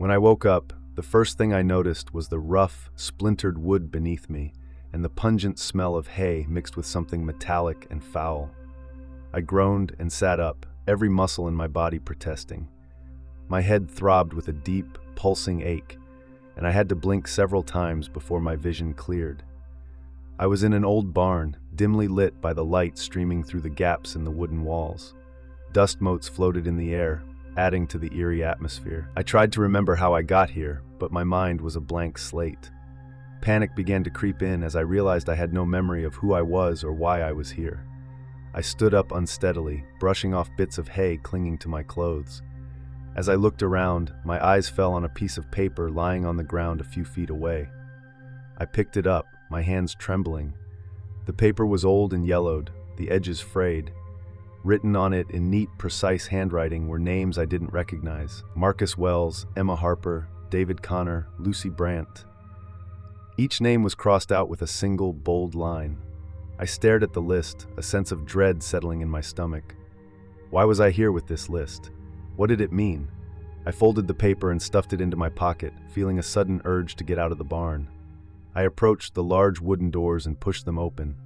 When I woke up, the first thing I noticed was the rough, splintered wood beneath me and the pungent smell of hay mixed with something metallic and foul. I groaned and sat up, every muscle in my body protesting. My head throbbed with a deep, pulsing ache, and I had to blink several times before my vision cleared. I was in an old barn, dimly lit by the light streaming through the gaps in the wooden walls. Dust motes floated in the air, adding to the eerie atmosphere. I tried to remember how I got here, but my mind was a blank slate. Panic began to creep in as I realized I had no memory of who I was or why I was here. I stood up unsteadily, brushing off bits of hay clinging to my clothes. As I looked around, my eyes fell on a piece of paper lying on the ground a few feet away. I picked it up, my hands trembling. The paper was old and yellowed, the edges frayed. Written on it in neat, precise handwriting were names I didn't recognize: Marcus Wells, Emma Harper, David Connor, Lucy Brandt. Each name was crossed out with a single, bold line. I stared at the list, a sense of dread settling in my stomach. Why was I here with this list? What did it mean? I folded the paper and stuffed it into my pocket, feeling a sudden urge to get out of the barn. I approached the large wooden doors and pushed them open.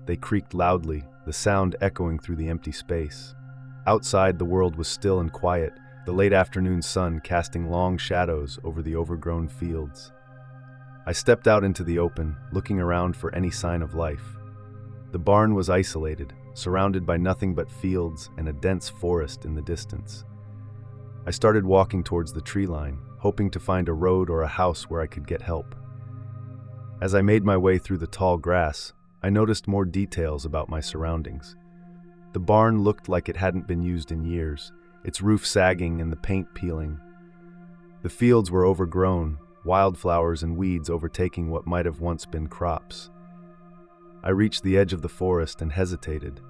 They creaked loudly, the sound echoing through the empty space. Outside, the world was still and quiet, the late afternoon sun casting long shadows over the overgrown fields. I stepped out into the open, looking around for any sign of life. The barn was isolated, surrounded by nothing but fields and a dense forest in the distance. I started walking towards the tree line, hoping to find a road or a house where I could get help. As I made my way through the tall grass, I noticed more details about my surroundings. The barn looked like it hadn't been used in years, its roof sagging and the paint peeling. The fields were overgrown, wildflowers and weeds overtaking what might have once been crops. I reached the edge of the forest and hesitated.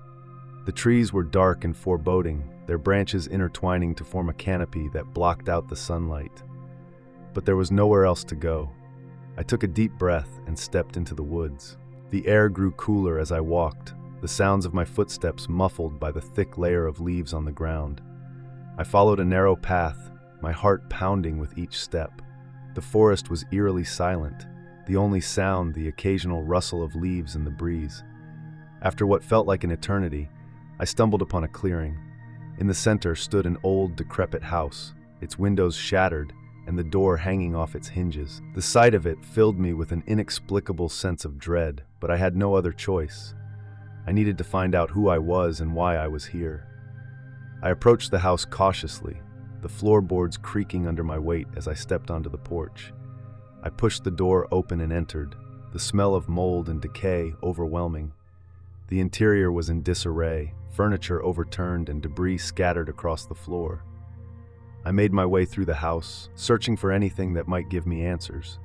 The trees were dark and foreboding, their branches intertwining to form a canopy that blocked out the sunlight. But there was nowhere else to go. I took a deep breath and stepped into the woods. The air grew cooler as I walked, the sounds of my footsteps muffled by the thick layer of leaves on the ground. I followed a narrow path, my heart pounding with each step. The forest was eerily silent, the only sound the occasional rustle of leaves in the breeze. After what felt like an eternity, I stumbled upon a clearing. In the center stood an old, decrepit house, its windows shattered and the door hanging off its hinges. The sight of it filled me with an inexplicable sense of dread, but I had no other choice. I needed to find out who I was and why I was here. I approached the house cautiously, the floorboards creaking under my weight as I stepped onto the porch. I pushed the door open and entered, the smell of mold and decay overwhelming. The interior was in disarray, furniture overturned and debris scattered across the floor. I made my way through the house, searching for anything that might give me answers.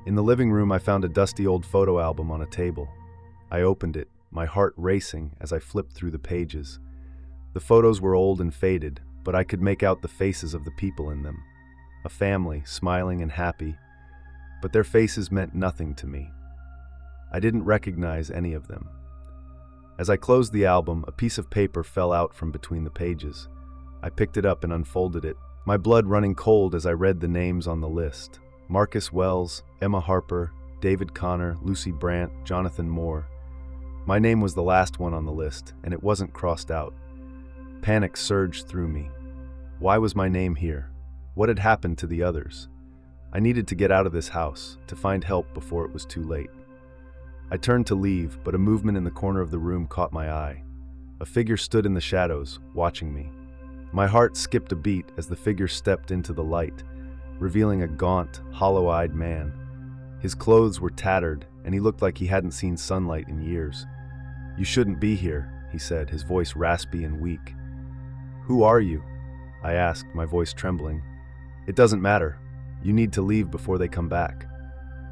In the living room, I found a dusty old photo album on a table. I opened it, my heart racing as I flipped through the pages. The photos were old and faded, but I could make out the faces of the people in them. A family, smiling and happy, but their faces meant nothing to me. I didn't recognize any of them. As I closed the album, a piece of paper fell out from between the pages. I picked it up and unfolded it, my blood running cold as I read the names on the list. Marcus Wells, Emma Harper, David Connor, Lucy Brandt, Jonathan Moore. My name was the last one on the list, and it wasn't crossed out. Panic surged through me. Why was my name here? What had happened to the others? I needed to get out of this house, to find help before it was too late. I turned to leave, but a movement in the corner of the room caught my eye. A figure stood in the shadows, watching me. My heart skipped a beat as the figure stepped into the light, revealing a gaunt, hollow-eyed man. His clothes were tattered, and he looked like he hadn't seen sunlight in years. "You shouldn't be here," he said, his voice raspy and weak. "Who are you?" I asked, my voice trembling. "It doesn't matter. You need to leave before they come back."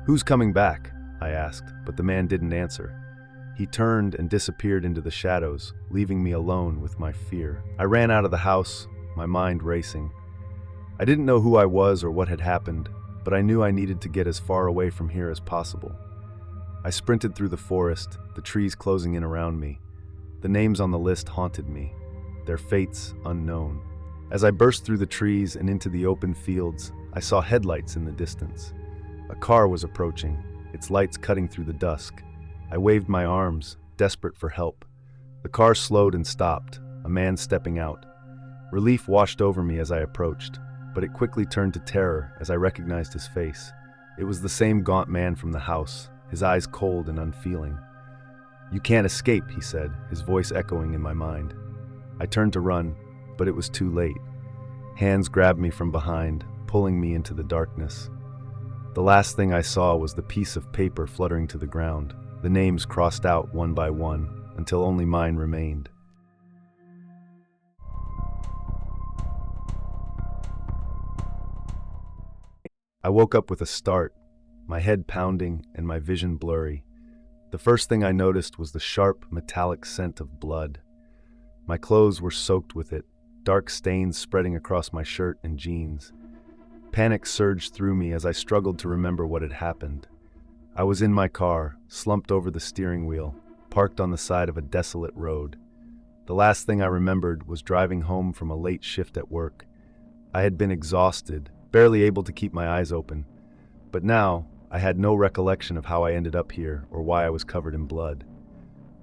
"Who's coming back?" I asked, but the man didn't answer. He turned and disappeared into the shadows, leaving me alone with my fear. I ran out of the house, my mind racing. I didn't know who I was or what had happened, but I knew I needed to get as far away from here as possible. I sprinted through the forest, the trees closing in around me. The names on the list haunted me, their fates unknown. As I burst through the trees and into the open fields, I saw headlights in the distance. A car was approaching, its lights cutting through the dusk. I waved my arms, desperate for help. The car slowed and stopped, a man stepping out. Relief washed over me as I approached, but it quickly turned to terror as I recognized his face. It was the same gaunt man from the house, his eyes cold and unfeeling. "You can't escape," he said, his voice echoing in my mind. I turned to run, but it was too late. Hands grabbed me from behind, pulling me into the darkness. The last thing I saw was the piece of paper fluttering to the ground, the names crossed out one by one, until only mine remained. I woke up with a start, my head pounding and my vision blurry. The first thing I noticed was the sharp, metallic scent of blood. My clothes were soaked with it, dark stains spreading across my shirt and jeans. Panic surged through me as I struggled to remember what had happened. I was in my car, slumped over the steering wheel, parked on the side of a desolate road. The last thing I remembered was driving home from a late shift at work. I had been exhausted, barely able to keep my eyes open. But now, I had no recollection of how I ended up here or why I was covered in blood.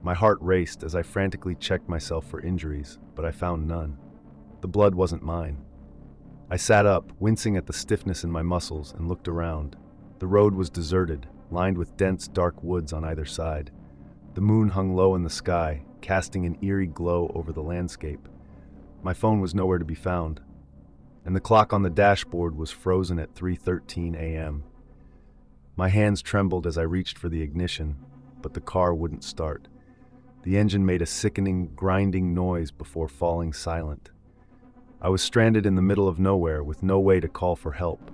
My heart raced as I frantically checked myself for injuries, but I found none. The blood wasn't mine. I sat up, wincing at the stiffness in my muscles, and looked around. The road was deserted, lined with dense, dark woods on either side. The moon hung low in the sky, casting an eerie glow over the landscape. My phone was nowhere to be found, and the clock on the dashboard was frozen at 3:13 a.m. My hands trembled as I reached for the ignition, but the car wouldn't start. The engine made a sickening, grinding noise before falling silent. I was stranded in the middle of nowhere with no way to call for help.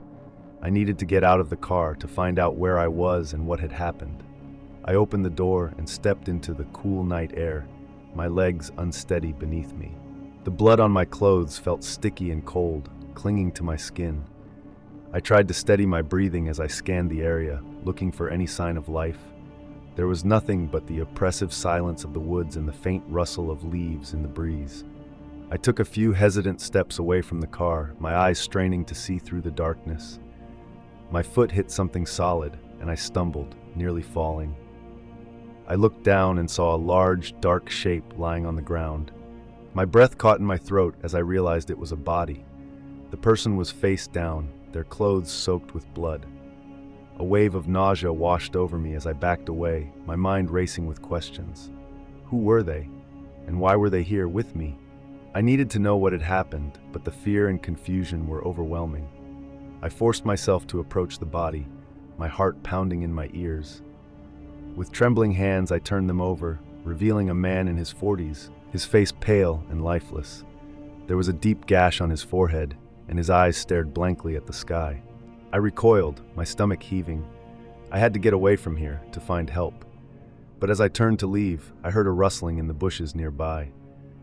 I needed to get out of the car to find out where I was and what had happened. I opened the door and stepped into the cool night air, my legs unsteady beneath me. The blood on my clothes felt sticky and cold, clinging to my skin. I tried to steady my breathing as I scanned the area, looking for any sign of life. There was nothing but the oppressive silence of the woods and the faint rustle of leaves in the breeze. I took a few hesitant steps away from the car, my eyes straining to see through the darkness. My foot hit something solid, and I stumbled, nearly falling. I looked down and saw a large, dark shape lying on the ground. My breath caught in my throat as I realized it was a body. The person was face down, their clothes soaked with blood. A wave of nausea washed over me as I backed away, my mind racing with questions. Who were they? And why were they here with me? I needed to know what had happened, but the fear and confusion were overwhelming. I forced myself to approach the body, my heart pounding in my ears. With trembling hands, I turned them over, revealing a man in his 40s, his face pale and lifeless. There was a deep gash on his forehead, and his eyes stared blankly at the sky. I recoiled, my stomach heaving. I had to get away from here, to find help. But as I turned to leave, I heard a rustling in the bushes nearby.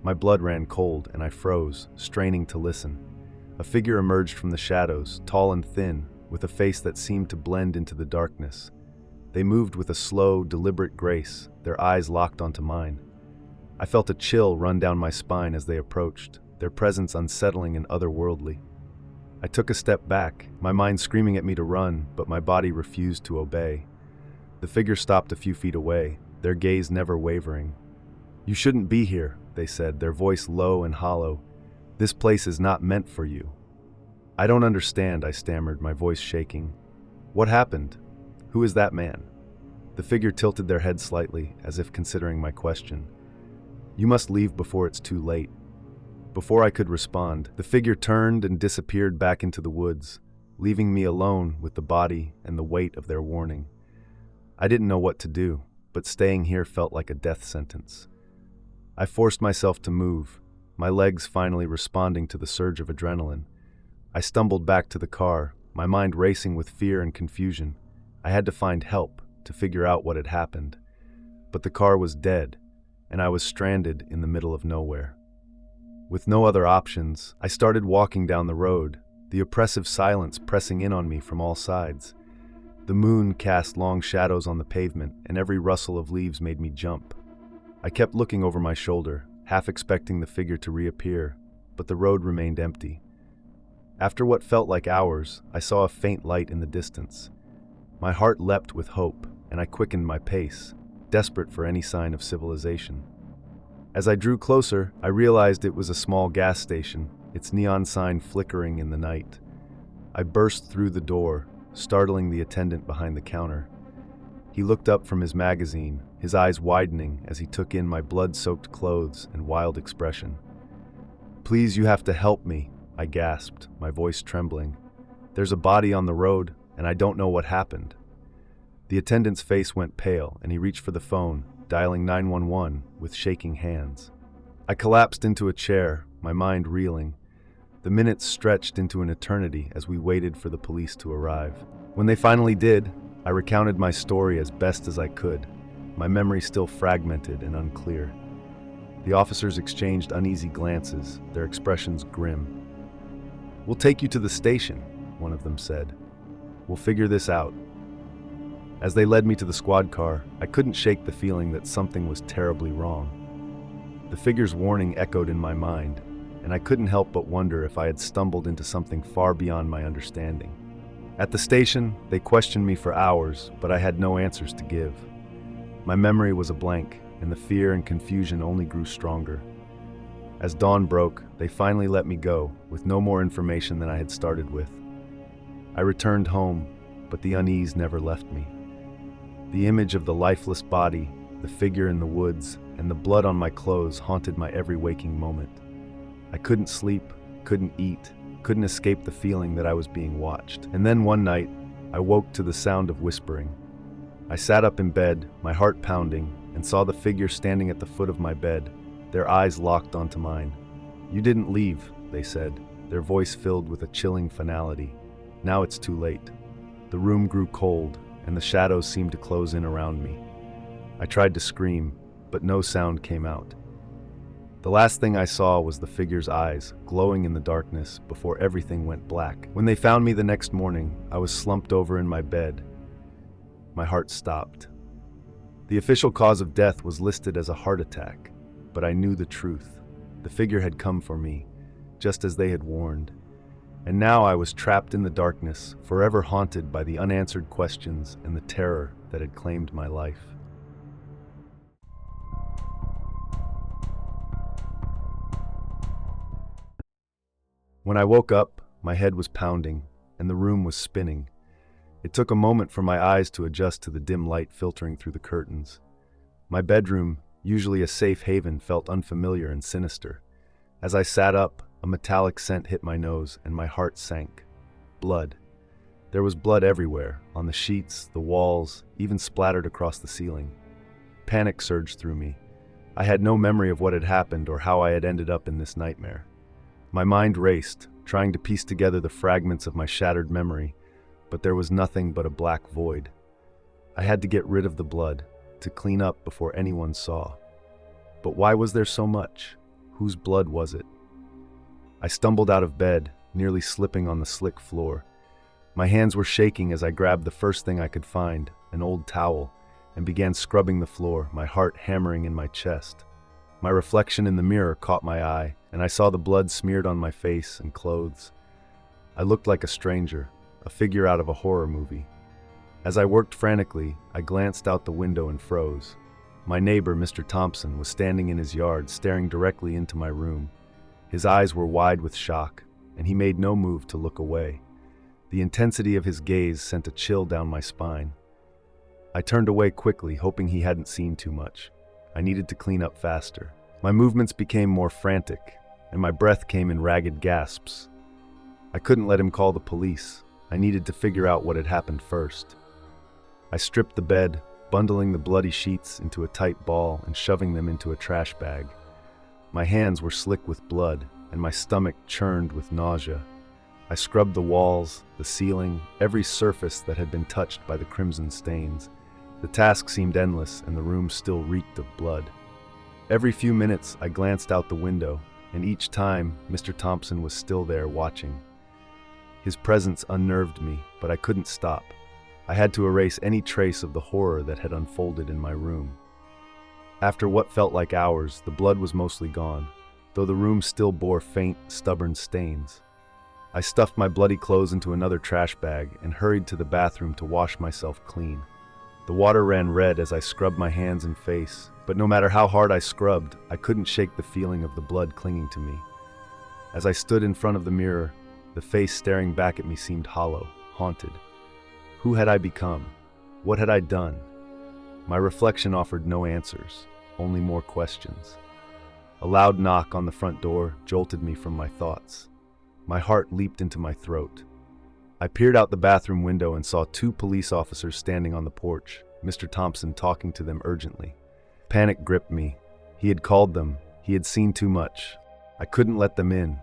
My blood ran cold, and I froze, straining to listen. A figure emerged from the shadows, tall and thin, with a face that seemed to blend into the darkness. They moved with a slow, deliberate grace, their eyes locked onto mine. I felt a chill run down my spine as they approached, their presence unsettling and otherworldly. I took a step back, my mind screaming at me to run, but my body refused to obey. The figure stopped a few feet away, their gaze never wavering. "You shouldn't be here," they said, their voice low and hollow. "This place is not meant for you." "I don't understand," I stammered, my voice shaking. "What happened? Who is that man?" The figure tilted their head slightly, as if considering my question. "You must leave before it's too late." Before I could respond, the figure turned and disappeared back into the woods, leaving me alone with the body and the weight of their warning. I didn't know what to do, but staying here felt like a death sentence. I forced myself to move, my legs finally responding to the surge of adrenaline. I stumbled back to the car, my mind racing with fear and confusion. I had to find help, to figure out what had happened. But the car was dead, and I was stranded in the middle of nowhere. With no other options, I started walking down the road, the oppressive silence pressing in on me from all sides. The moon cast long shadows on the pavement, and every rustle of leaves made me jump. I kept looking over my shoulder, half expecting the figure to reappear, but the road remained empty. After what felt like hours, I saw a faint light in the distance. My heart leapt with hope, and I quickened my pace, desperate for any sign of civilization. As I drew closer, I realized it was a small gas station, its neon sign flickering in the night. I burst through the door, startling the attendant behind the counter. He looked up from his magazine, his eyes widening as he took in my blood-soaked clothes and wild expression. "Please, you have to help me," I gasped, my voice trembling. "There's a body on the road, and I don't know what happened." The attendant's face went pale, and he reached for the phone, dialing 911 with shaking hands. I collapsed into a chair, my mind reeling. The minutes stretched into an eternity as we waited for the police to arrive. When they finally did, I recounted my story as best as I could, my memory still fragmented and unclear. The officers exchanged uneasy glances, their expressions grim. "We'll take you to the station," one of them said. "We'll figure this out." As they led me to the squad car, I couldn't shake the feeling that something was terribly wrong. The figure's warning echoed in my mind, and I couldn't help but wonder if I had stumbled into something far beyond my understanding. At the station, they questioned me for hours, but I had no answers to give. My memory was a blank, and the fear and confusion only grew stronger. As dawn broke, they finally let me go, with no more information than I had started with. I returned home, but the unease never left me. The image of the lifeless body, the figure in the woods, and the blood on my clothes haunted my every waking moment. I couldn't sleep, couldn't eat, couldn't escape the feeling that I was being watched. And then one night, I woke to the sound of whispering. I sat up in bed, my heart pounding, and saw the figure standing at the foot of my bed, their eyes locked onto mine. "You didn't leave," they said, their voice filled with a chilling finality. "Now it's too late." The room grew cold, and the shadows seemed to close in around me. I tried to scream, but no sound came out. The last thing I saw was the figure's eyes, glowing in the darkness, before everything went black. When they found me the next morning, I was slumped over in my bed. My heart stopped. The official cause of death was listed as a heart attack, but I knew the truth. The figure had come for me, just as they had warned. And now I was trapped in the darkness, forever haunted by the unanswered questions and the terror that had claimed my life. When I woke up, my head was pounding, and the room was spinning. It took a moment for my eyes to adjust to the dim light filtering through the curtains. My bedroom, usually a safe haven, felt unfamiliar and sinister. As I sat up, a metallic scent hit my nose, and my heart sank. Blood. There was blood everywhere, on the sheets, the walls, even splattered across the ceiling. Panic surged through me. I had no memory of what had happened or how I had ended up in this nightmare. My mind raced, trying to piece together the fragments of my shattered memory, but there was nothing but a black void. I had to get rid of the blood, to clean up before anyone saw. But why was there so much? Whose blood was it? I stumbled out of bed, nearly slipping on the slick floor. My hands were shaking as I grabbed the first thing I could find, an old towel, and began scrubbing the floor, my heart hammering in my chest. My reflection in the mirror caught my eye, and I saw the blood smeared on my face and clothes. I looked like a stranger, a figure out of a horror movie. As I worked frantically, I glanced out the window and froze. My neighbor, Mr. Thompson, was standing in his yard, staring directly into my room. His eyes were wide with shock, and he made no move to look away. The intensity of his gaze sent a chill down my spine. I turned away quickly, hoping he hadn't seen too much. I needed to clean up faster. My movements became more frantic, and my breath came in ragged gasps. I couldn't let him call the police. I needed to figure out what had happened first. I stripped the bed, bundling the bloody sheets into a tight ball and shoving them into a trash bag. My hands were slick with blood, and my stomach churned with nausea. I scrubbed the walls, the ceiling, every surface that had been touched by the crimson stains. The task seemed endless, and the room still reeked of blood. Every few minutes, I glanced out the window, and each time, Mr. Thompson was still there watching. His presence unnerved me, but I couldn't stop. I had to erase any trace of the horror that had unfolded in my room. After what felt like hours, the blood was mostly gone, though the room still bore faint, stubborn stains. I stuffed my bloody clothes into another trash bag and hurried to the bathroom to wash myself clean. The water ran red as I scrubbed my hands and face, but no matter how hard I scrubbed, I couldn't shake the feeling of the blood clinging to me. As I stood in front of the mirror, the face staring back at me seemed hollow, haunted. Who had I become? What had I done? My reflection offered no answers, only more questions. A loud knock on the front door jolted me from my thoughts. My heart leaped into my throat. I peered out the bathroom window and saw 2 police officers standing on the porch, Mr. Thompson talking to them urgently. Panic gripped me. He had called them. He had seen too much. I couldn't let them in.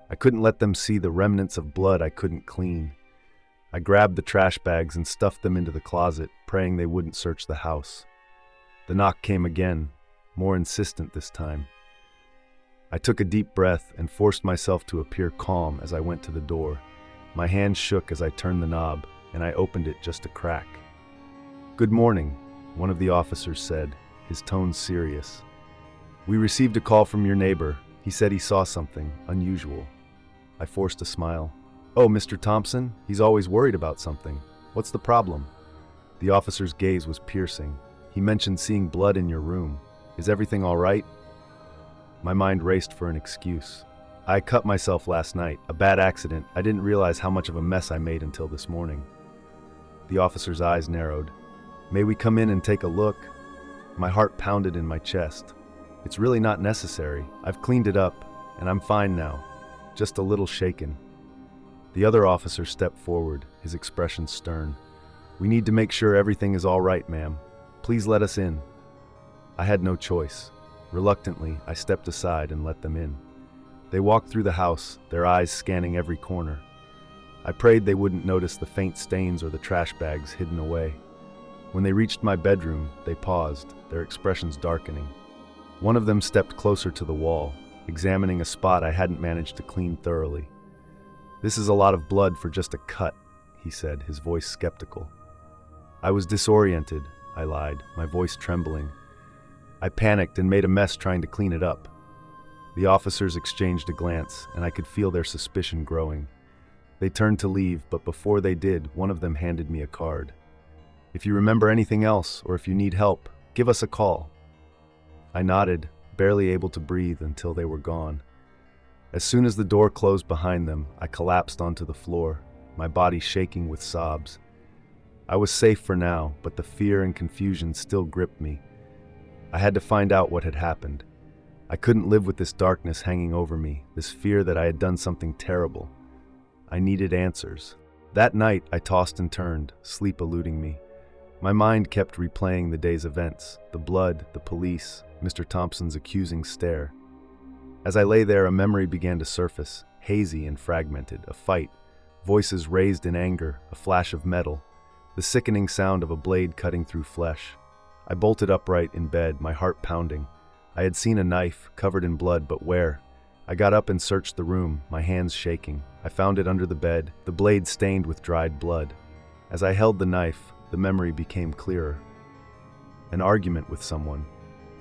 I couldn't let them see the remnants of blood I couldn't clean. I grabbed the trash bags and stuffed them into the closet, praying they wouldn't search the house. The knock came again, more insistent this time. I took a deep breath and forced myself to appear calm as I went to the door. My hand shook as I turned the knob, and I opened it just a crack. "Good morning," one of the officers said, his tone serious. "We received a call from your neighbor. He said he saw something unusual." I forced a smile. "Oh, Mr. Thompson? He's always worried about something. What's the problem?" The officer's gaze was piercing. "He mentioned seeing blood in your room. Is everything all right?" My mind raced for an excuse. "I cut myself last night. A bad accident. I didn't realize how much of a mess I made until this morning." The officer's eyes narrowed. "May we come in and take a look?" My heart pounded in my chest. "It's really not necessary. I've cleaned it up, and I'm fine now. Just a little shaken." The other officer stepped forward, his expression stern. "We need to make sure everything is all right, ma'am. Please let us in." I had no choice. Reluctantly, I stepped aside and let them in. They walked through the house, their eyes scanning every corner. I prayed they wouldn't notice the faint stains or the trash bags hidden away. When they reached my bedroom, they paused, their expressions darkening. One of them stepped closer to the wall, examining a spot I hadn't managed to clean thoroughly. "This is a lot of blood for just a cut," he said, his voice skeptical. I was disoriented, I lied, my voice trembling. I panicked and made a mess trying to clean it up. The officers exchanged a glance, and I could feel their suspicion growing. They turned to leave, but before they did, one of them handed me a card. "If you remember anything else, or if you need help, give us a call." I nodded, barely able to breathe until they were gone. As soon as the door closed behind them, I collapsed onto the floor, my body shaking with sobs. I was safe for now, but the fear and confusion still gripped me. I had to find out what had happened. I couldn't live with this darkness hanging over me, this fear that I had done something terrible. I needed answers. That night, I tossed and turned, sleep eluding me. My mind kept replaying the day's events, the blood, the police, Mr. Thompson's accusing stare. As I lay there, a memory began to surface, hazy and fragmented, a fight, voices raised in anger, a flash of metal, the sickening sound of a blade cutting through flesh. I bolted upright in bed, my heart pounding. I had seen a knife, covered in blood, but where? I got up and searched the room, my hands shaking. I found it under the bed, the blade stained with dried blood. As I held the knife, the memory became clearer. An argument with someone,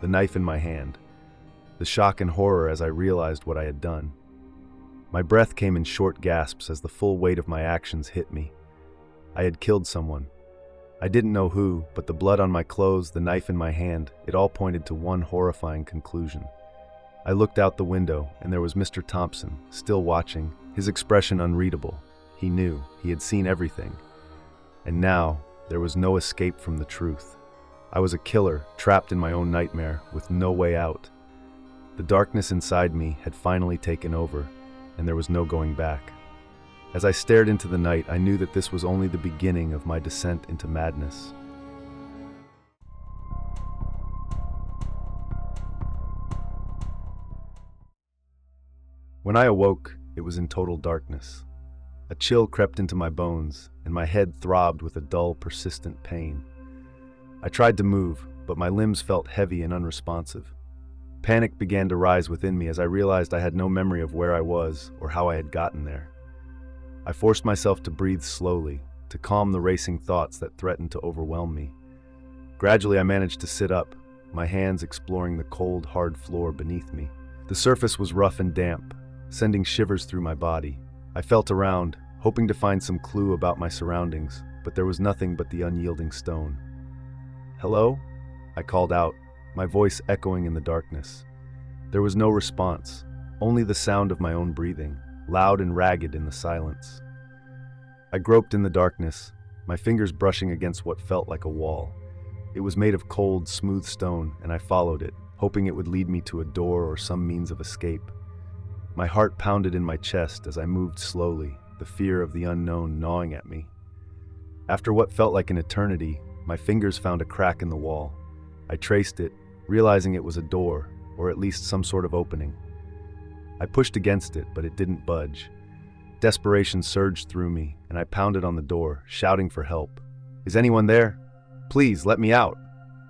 the knife in my hand. The shock and horror as I realized what I had done. My breath came in short gasps as the full weight of my actions hit me. I had killed someone. I didn't know who, but the blood on my clothes, the knife in my hand, it all pointed to one horrifying conclusion. I looked out the window, and there was Mr. Thompson, still watching, his expression unreadable. He knew, he had seen everything. And now, there was no escape from the truth. I was a killer, trapped in my own nightmare, with no way out. The darkness inside me had finally taken over, and there was no going back. As I stared into the night, I knew that this was only the beginning of my descent into madness. When I awoke, it was in total darkness. A chill crept into my bones, and my head throbbed with a dull, persistent pain. I tried to move, but my limbs felt heavy and unresponsive. Panic began to rise within me as I realized I had no memory of where I was or how I had gotten there. I forced myself to breathe slowly, to calm the racing thoughts that threatened to overwhelm me. Gradually, I managed to sit up, my hands exploring the cold, hard floor beneath me. The surface was rough and damp, sending shivers through my body. I felt around, hoping to find some clue about my surroundings, but there was nothing but the unyielding stone. "Hello?" I called out, my voice echoing in the darkness. There was no response, only the sound of my own breathing, loud and ragged in the silence. I groped in the darkness, my fingers brushing against what felt like a wall. It was made of cold, smooth stone, and I followed it, hoping it would lead me to a door or some means of escape. My heart pounded in my chest as I moved slowly, the fear of the unknown gnawing at me. After what felt like an eternity, my fingers found a crack in the wall. I traced it, realizing it was a door, or at least some sort of opening. I pushed against it, but it didn't budge. Desperation surged through me, and I pounded on the door, shouting for help. "Is anyone there? Please, let me out!"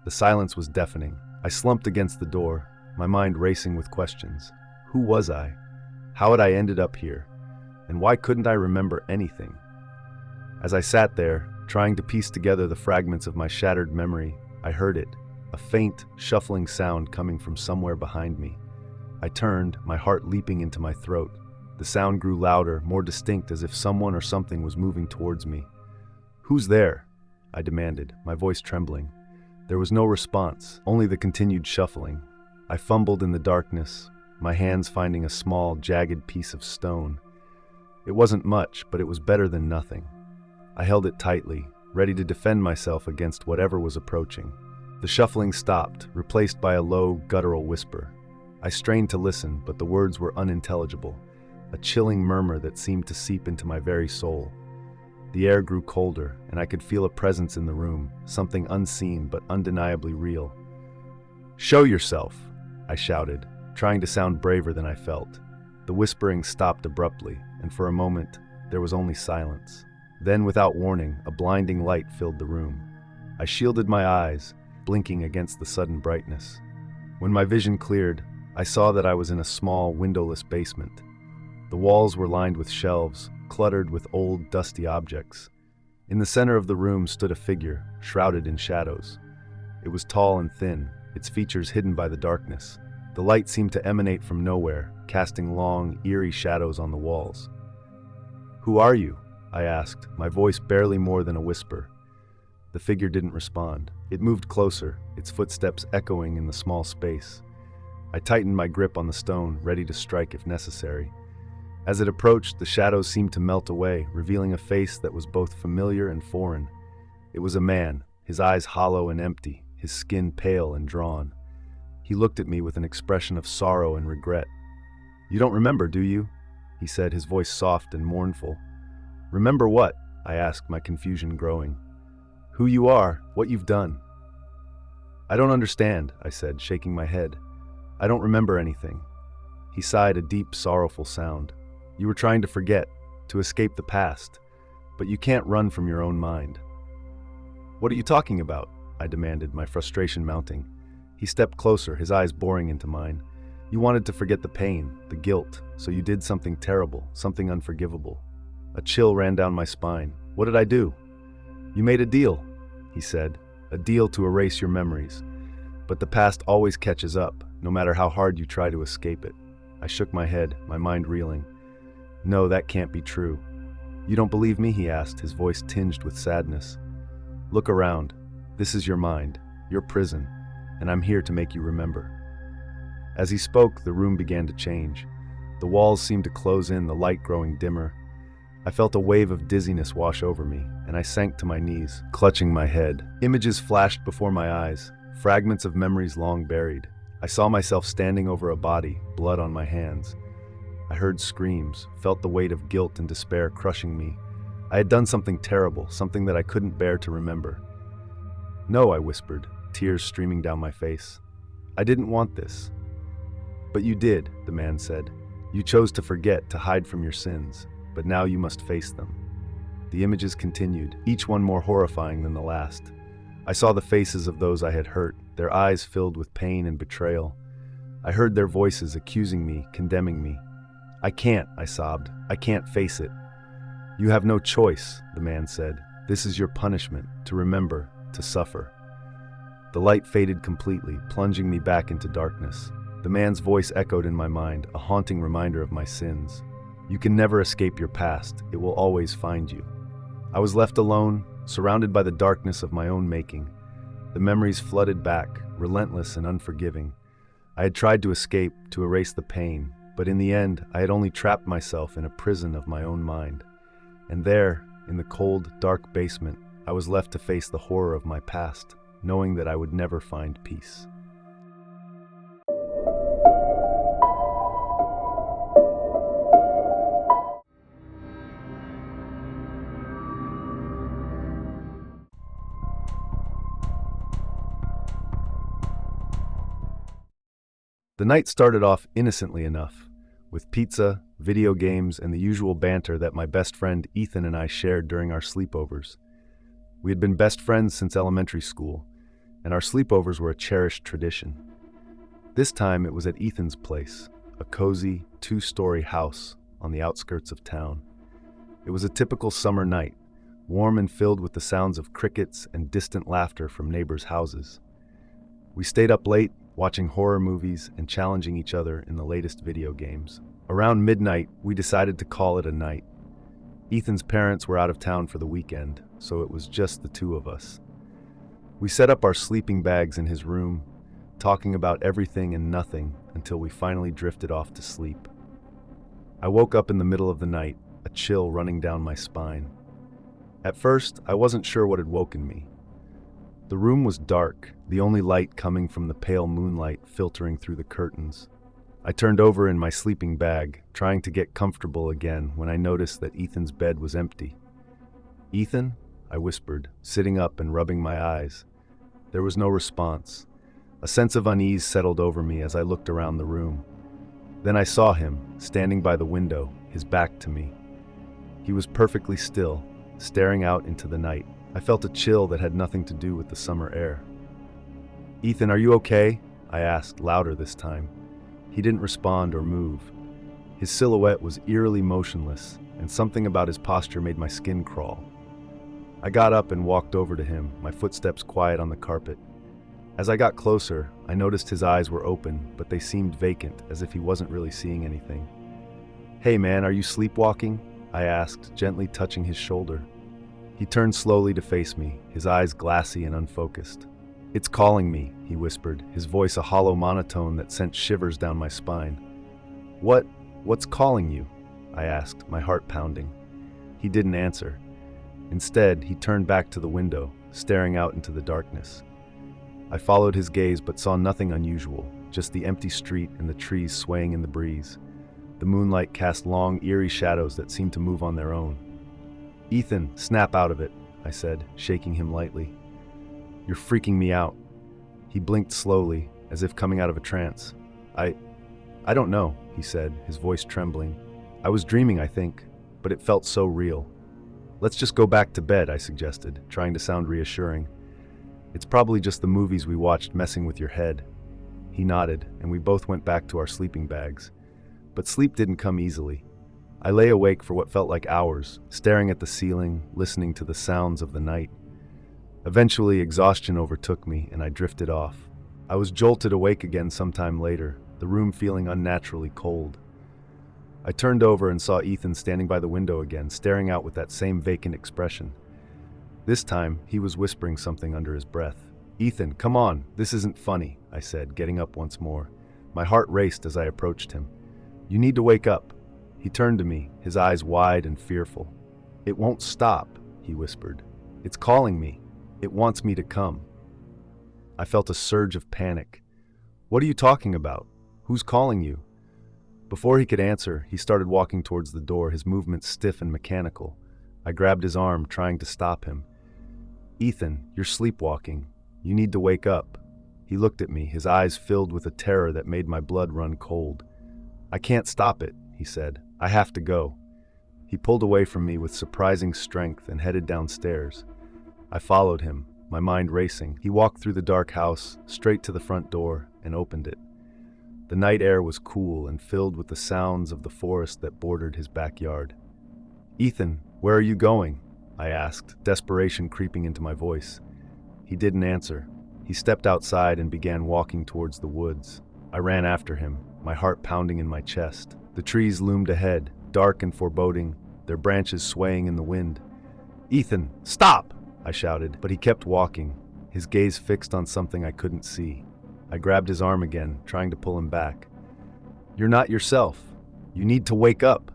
The silence was deafening. I slumped against the door, my mind racing with questions. Who was I? How had I ended up here? And why couldn't I remember anything? As I sat there, trying to piece together the fragments of my shattered memory, I heard it, a faint, shuffling sound coming from somewhere behind me. I turned, my heart leaping into my throat. The sound grew louder, more distinct, as if someone or something was moving towards me. "Who's there?" I demanded, my voice trembling. There was no response, only the continued shuffling. I fumbled in the darkness, my hands finding a small, jagged piece of stone. It wasn't much, but it was better than nothing. I held it tightly, ready to defend myself against whatever was approaching. The shuffling stopped, replaced by a low, guttural whisper. I strained to listen, but the words were unintelligible, a chilling murmur that seemed to seep into my very soul. The air grew colder, and I could feel a presence in the room, something unseen but undeniably real. "Show yourself!" I shouted, trying to sound braver than I felt. The whispering stopped abruptly, and for a moment, there was only silence. Then, without warning, a blinding light filled the room. I shielded my eyes, blinking against the sudden brightness. When my vision cleared, I saw that I was in a small, windowless basement. The walls were lined with shelves, cluttered with old, dusty objects. In the center of the room stood a figure, shrouded in shadows. It was tall and thin, its features hidden by the darkness. The light seemed to emanate from nowhere, casting long, eerie shadows on the walls. "Who are you?" I asked, my voice barely more than a whisper. The figure didn't respond. It moved closer, its footsteps echoing in the small space. I tightened my grip on the stone, ready to strike if necessary. As it approached, the shadows seemed to melt away, revealing a face that was both familiar and foreign. It was a man, his eyes hollow and empty, his skin pale and drawn. He looked at me with an expression of sorrow and regret. "You don't remember, do you?" he said, his voice soft and mournful. "Remember what?" I asked, my confusion growing. "Who you are, what you've done." "I don't understand," I said, shaking my head. "I don't remember anything." He sighed a deep, sorrowful sound. "You were trying to forget, to escape the past, but you can't run from your own mind." "What are you talking about?" I demanded, my frustration mounting. He stepped closer, his eyes boring into mine. "You wanted to forget the pain, the guilt, so you did something terrible, something unforgivable." A chill ran down my spine. "What did I do?" "You made a deal," he said, "a deal to erase your memories. But the past always catches up, no matter how hard you try to escape it." I shook my head, my mind reeling. "No, that can't be true." "You don't believe me?" he asked, his voice tinged with sadness. "Look around. This is your mind, your prison, and I'm here to make you remember." As he spoke, the room began to change. The walls seemed to close in, the light growing dimmer. I felt a wave of dizziness wash over me, and I sank to my knees, clutching my head. Images flashed before my eyes, fragments of memories long buried. I saw myself standing over a body, blood on my hands. I heard screams, felt the weight of guilt and despair crushing me. I had done something terrible, something that I couldn't bear to remember. "No," I whispered, tears streaming down my face. "I didn't want this." "But you did," the man said. "You chose to forget, to hide from your sins, but now you must face them." The images continued, each one more horrifying than the last. I saw the faces of those I had hurt, their eyes filled with pain and betrayal. I heard their voices accusing me, condemning me. "I can't," I sobbed. "I can't face it." "You have no choice," the man said. "This is your punishment, to remember, to suffer." The light faded completely, plunging me back into darkness. The man's voice echoed in my mind, a haunting reminder of my sins. You can never escape your past. It will always find you. I was left alone, surrounded by the darkness of my own making. The memories flooded back, relentless and unforgiving. I had tried to escape, to erase the pain, but in the end, I had only trapped myself in a prison of my own mind. And there, in the cold, dark basement, I was left to face the horror of my past, knowing that I would never find peace. The night started off innocently enough, with pizza, video games, and the usual banter that my best friend Ethan and I shared during our sleepovers. We had been best friends since elementary school, and our sleepovers were a cherished tradition. This time it was at Ethan's place, a cozy, two-story house on the outskirts of town. It was a typical summer night, warm and filled with the sounds of crickets and distant laughter from neighbors' houses. We stayed up late, watching horror movies and challenging each other in the latest video games. Around midnight, we decided to call it a night. Ethan's parents were out of town for the weekend, so it was just the two of us. We set up our sleeping bags in his room, talking about everything and nothing until we finally drifted off to sleep. I woke up in the middle of the night, a chill running down my spine. At first, I wasn't sure what had woken me. The room was dark, the only light coming from the pale moonlight filtering through the curtains. I turned over in my sleeping bag, trying to get comfortable again when I noticed that Ethan's bed was empty. "Ethan?" I whispered, sitting up and rubbing my eyes. There was no response. A sense of unease settled over me as I looked around the room. Then I saw him, standing by the window, his back to me. He was perfectly still, staring out into the night. I felt a chill that had nothing to do with the summer air. "Ethan, are you okay?" I asked, louder this time. He didn't respond or move. His silhouette was eerily motionless, and something about his posture made my skin crawl. I got up and walked over to him, my footsteps quiet on the carpet. As I got closer, I noticed his eyes were open, but they seemed vacant, as if he wasn't really seeing anything. "Hey man, are you sleepwalking?" I asked, gently touching his shoulder. He turned slowly to face me, his eyes glassy and unfocused. "It's calling me," he whispered, his voice a hollow monotone that sent shivers down my spine. What's calling you?" I asked, my heart pounding. He didn't answer. Instead, he turned back to the window, staring out into the darkness. I followed his gaze but saw nothing unusual, just the empty street and the trees swaying in the breeze. The moonlight cast long, eerie shadows that seemed to move on their own. "Ethan, snap out of it," I said, shaking him lightly. "You're freaking me out." He blinked slowly, as if coming out of a trance. I don't know," he said, his voice trembling. "I was dreaming, I think, but it felt so real." "Let's just go back to bed," I suggested, trying to sound reassuring. "It's probably just the movies we watched messing with your head." He nodded, and we both went back to our sleeping bags. But sleep didn't come easily. I lay awake for what felt like hours, staring at the ceiling, listening to the sounds of the night. Eventually, exhaustion overtook me, and I drifted off. I was jolted awake again sometime later, the room feeling unnaturally cold. I turned over and saw Ethan standing by the window again, staring out with that same vacant expression. This time, he was whispering something under his breath. "Ethan, come on, this isn't funny," I said, getting up once more. My heart raced as I approached him. "You need to wake up." He turned to me, his eyes wide and fearful. "It won't stop," he whispered. "It's calling me. It wants me to come." I felt a surge of panic. "What are you talking about? Who's calling you?" Before he could answer, he started walking towards the door, his movements stiff and mechanical. I grabbed his arm, trying to stop him. "Ethan, you're sleepwalking. You need to wake up." He looked at me, his eyes filled with a terror that made my blood run cold. "I can't stop it," he said. "I have to go." He pulled away from me with surprising strength and headed downstairs. I followed him, my mind racing. He walked through the dark house, straight to the front door, and opened it. The night air was cool and filled with the sounds of the forest that bordered his backyard. "Ethan, where are you going?" I asked, desperation creeping into my voice. He didn't answer. He stepped outside and began walking towards the woods. I ran after him, my heart pounding in my chest. The trees loomed ahead, dark and foreboding, their branches swaying in the wind. "Ethan, stop!" I shouted, but he kept walking, his gaze fixed on something I couldn't see. I grabbed his arm again, trying to pull him back. "You're not yourself. You need to wake up."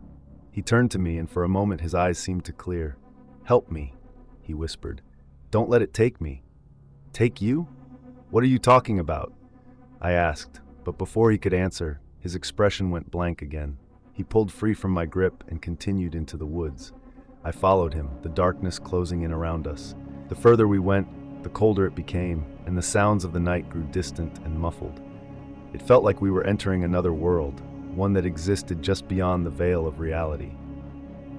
He turned to me, and for a moment his eyes seemed to clear. "Help me," he whispered. "Don't let it take me." "Take you? What are you talking about?" I asked, but before he could answer, his expression went blank again. He pulled free from my grip and continued into the woods. I followed him, the darkness closing in around us. The further we went, the colder it became, and the sounds of the night grew distant and muffled. It felt like we were entering another world, one that existed just beyond the veil of reality.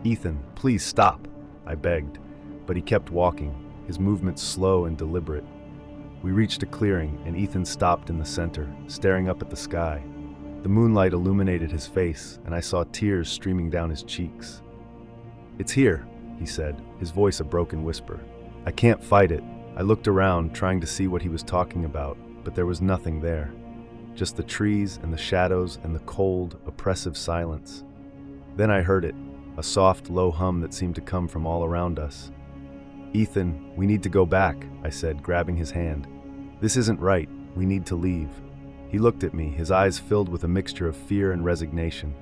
"Ethan, please stop," I begged, but he kept walking, his movements slow and deliberate. We reached a clearing, and Ethan stopped in the center, staring up at the sky. The moonlight illuminated his face, and I saw tears streaming down his cheeks. "It's here," he said, his voice a broken whisper. "I can't fight it." I looked around, trying to see what he was talking about, but there was nothing there. Just the trees and the shadows and the cold, oppressive silence. Then I heard it, a soft, low hum that seemed to come from all around us. "Ethan, we need to go back," I said, grabbing his hand. "This isn't right. We need to leave." He looked at me, his eyes filled with a mixture of fear and resignation.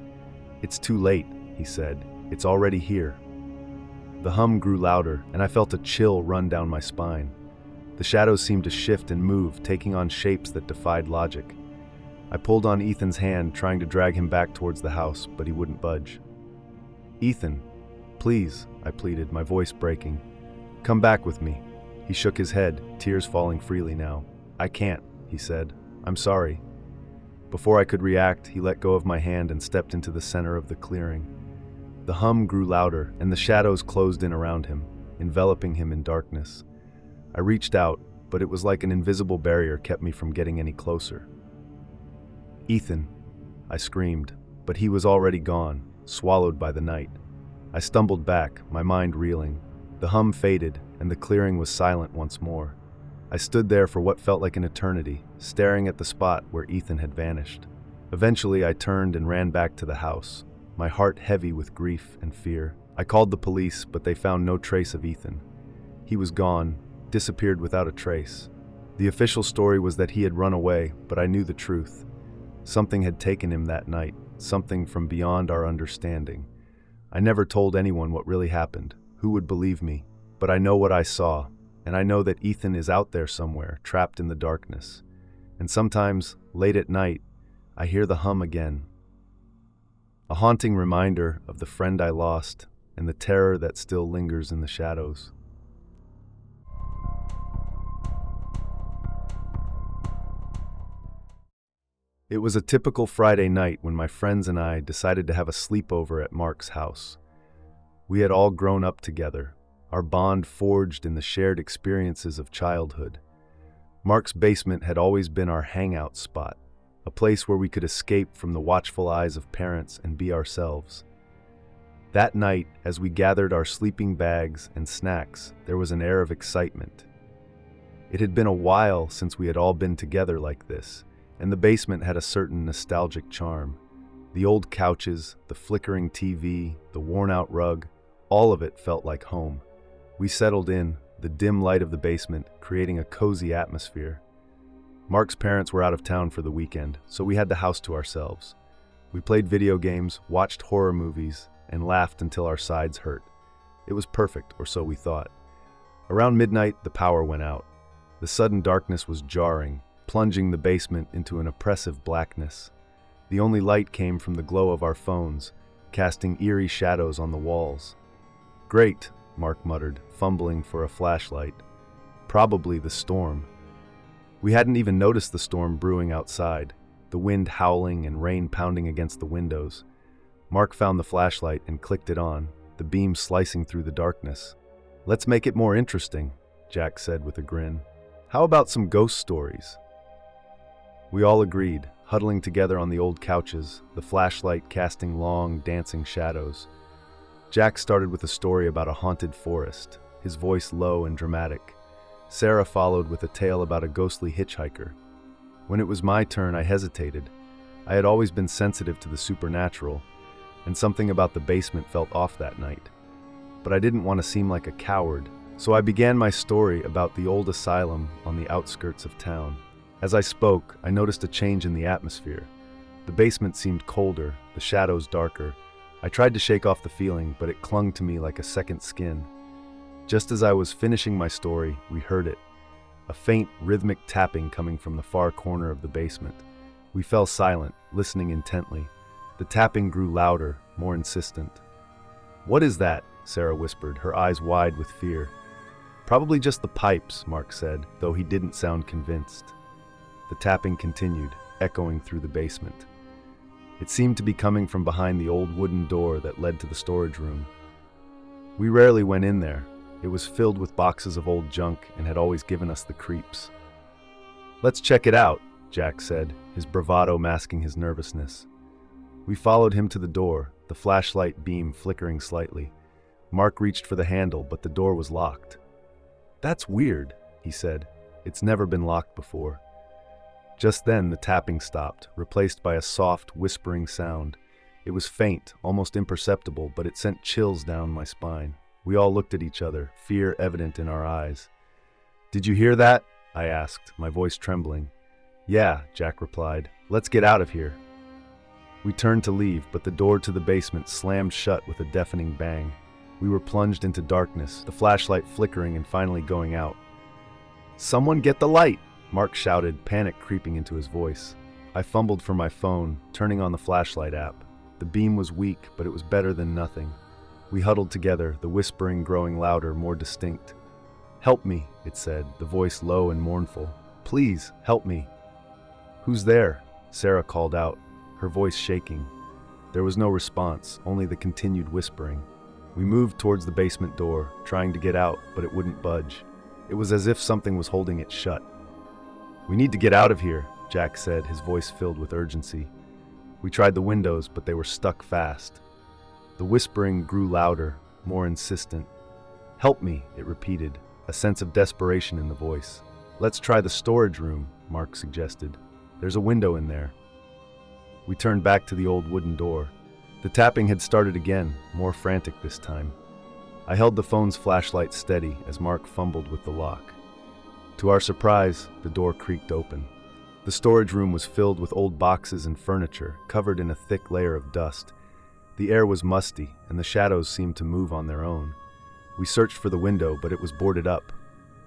"It's too late," he said. "It's already here." The hum grew louder, and I felt a chill run down my spine. The shadows seemed to shift and move, taking on shapes that defied logic. I pulled on Ethan's hand, trying to drag him back towards the house, but he wouldn't budge. "Ethan, please," I pleaded, my voice breaking. "Come back with me." He shook his head, tears falling freely now. "I can't," he said. "I'm sorry." Before I could react, he let go of my hand and stepped into the center of the clearing. The hum grew louder, and the shadows closed in around him, enveloping him in darkness. I reached out, but it was like an invisible barrier kept me from getting any closer. "Ethan," I screamed, but he was already gone, swallowed by the night. I stumbled back, my mind reeling. The hum faded, and the clearing was silent once more. I stood there for what felt like an eternity, staring at the spot where Ethan had vanished. Eventually, I turned and ran back to the house, my heart heavy with grief and fear. I called the police, but they found no trace of Ethan. He was gone, disappeared without a trace. The official story was that he had run away, but I knew the truth. Something had taken him that night, something from beyond our understanding. I never told anyone what really happened. Who would believe me? But I know what I saw, and I know that Ethan is out there somewhere, trapped in the darkness. And sometimes, late at night, I hear the hum again. A haunting reminder of the friend I lost and the terror that still lingers in the shadows. It was a typical Friday night when my friends and I decided to have a sleepover at Mark's house. We had all grown up together, our bond forged in the shared experiences of childhood. Mark's basement had always been our hangout spot, a place where we could escape from the watchful eyes of parents and be ourselves. That night, as we gathered our sleeping bags and snacks, there was an air of excitement. It had been a while since we had all been together like this, and the basement had a certain nostalgic charm. The old couches, the flickering TV, the worn-out rug, all of it felt like home. We settled in, the dim light of the basement creating a cozy atmosphere. Mark's parents were out of town for the weekend, so we had the house to ourselves. We played video games, watched horror movies, and laughed until our sides hurt. It was perfect, or so we thought. Around midnight, the power went out. The sudden darkness was jarring, plunging the basement into an oppressive blackness. The only light came from the glow of our phones, casting eerie shadows on the walls. "Great," Mark muttered, fumbling for a flashlight. "Probably the storm." We hadn't even noticed the storm brewing outside, the wind howling and rain pounding against the windows. Mark found the flashlight and clicked it on, the beam slicing through the darkness. "Let's make it more interesting," Jack said with a grin. "How about some ghost stories?" We all agreed, huddling together on the old couches, the flashlight casting long, dancing shadows. Jack started with a story about a haunted forest, his voice low and dramatic. Sarah followed with a tale about a ghostly hitchhiker. When it was my turn, I hesitated. I had always been sensitive to the supernatural, and something about the basement felt off that night. But I didn't want to seem like a coward, so I began my story about the old asylum on the outskirts of town. As I spoke, I noticed a change in the atmosphere. The basement seemed colder, the shadows darker. I tried to shake off the feeling, but it clung to me like a second skin. Just as I was finishing my story, we heard it. A faint, rhythmic tapping coming from the far corner of the basement. We fell silent, listening intently. The tapping grew louder, more insistent. "What is that?" Sarah whispered, her eyes wide with fear. "Probably just the pipes," Mark said, though he didn't sound convinced. The tapping continued, echoing through the basement. It seemed to be coming from behind the old wooden door that led to the storage room. We rarely went in there. It was filled with boxes of old junk and had always given us the creeps. "Let's check it out," Jack said, his bravado masking his nervousness. We followed him to the door, the flashlight beam flickering slightly. Mark reached for the handle, but the door was locked. "That's weird," he said. "It's never been locked before." Just then, the tapping stopped, replaced by a soft, whispering sound. It was faint, almost imperceptible, but it sent chills down my spine. We all looked at each other, fear evident in our eyes. "Did you hear that?" I asked, my voice trembling. "Yeah," Jack replied. "Let's get out of here." We turned to leave, but the door to the basement slammed shut with a deafening bang. We were plunged into darkness, the flashlight flickering and finally going out. "Someone get the light!" Mark shouted, panic creeping into his voice. I fumbled for my phone, turning on the flashlight app. The beam was weak, but it was better than nothing. We huddled together, the whispering growing louder, more distinct. "Help me," it said, the voice low and mournful. "Please, help me." "Who's there?" Sarah called out, her voice shaking. There was no response, only the continued whispering. We moved towards the basement door, trying to get out, but it wouldn't budge. It was as if something was holding it shut. "We need to get out of here," Jack said, his voice filled with urgency. We tried the windows, but they were stuck fast. The whispering grew louder, more insistent. "Help me," it repeated, a sense of desperation in the voice. "Let's try the storage room," Mark suggested. "There's a window in there." We turned back to the old wooden door. The tapping had started again, more frantic this time. I held the phone's flashlight steady as Mark fumbled with the lock. To our surprise, the door creaked open. The storage room was filled with old boxes and furniture, covered in a thick layer of dust. The air was musty, and the shadows seemed to move on their own. We searched for the window, but it was boarded up.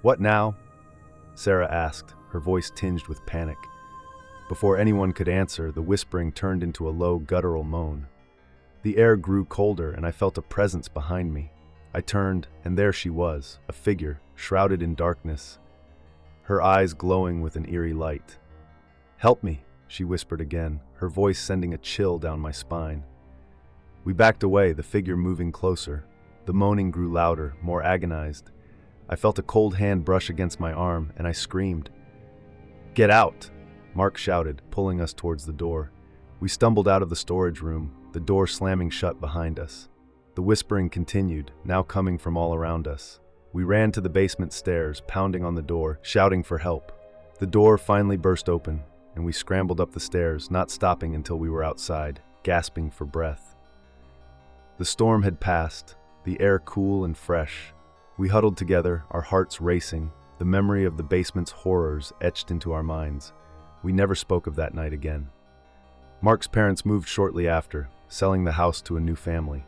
"What now?" Sarah asked, her voice tinged with panic. Before anyone could answer, the whispering turned into a low, guttural moan. The air grew colder, and I felt a presence behind me. I turned, and there she was, a figure, shrouded in darkness, her eyes glowing with an eerie light. "Help me," she whispered again, her voice sending a chill down my spine. We backed away, the figure moving closer. The moaning grew louder, more agonized. I felt a cold hand brush against my arm, and I screamed. "Get out!" Mark shouted, pulling us towards the door. We stumbled out of the storage room, the door slamming shut behind us. The whispering continued, now coming from all around us. We ran to the basement stairs, pounding on the door, shouting for help. The door finally burst open, and we scrambled up the stairs, not stopping until we were outside, gasping for breath. The storm had passed, the air cool and fresh. We huddled together, our hearts racing, the memory of the basement's horrors etched into our minds. We never spoke of that night again. Mark's parents moved shortly after, selling the house to a new family.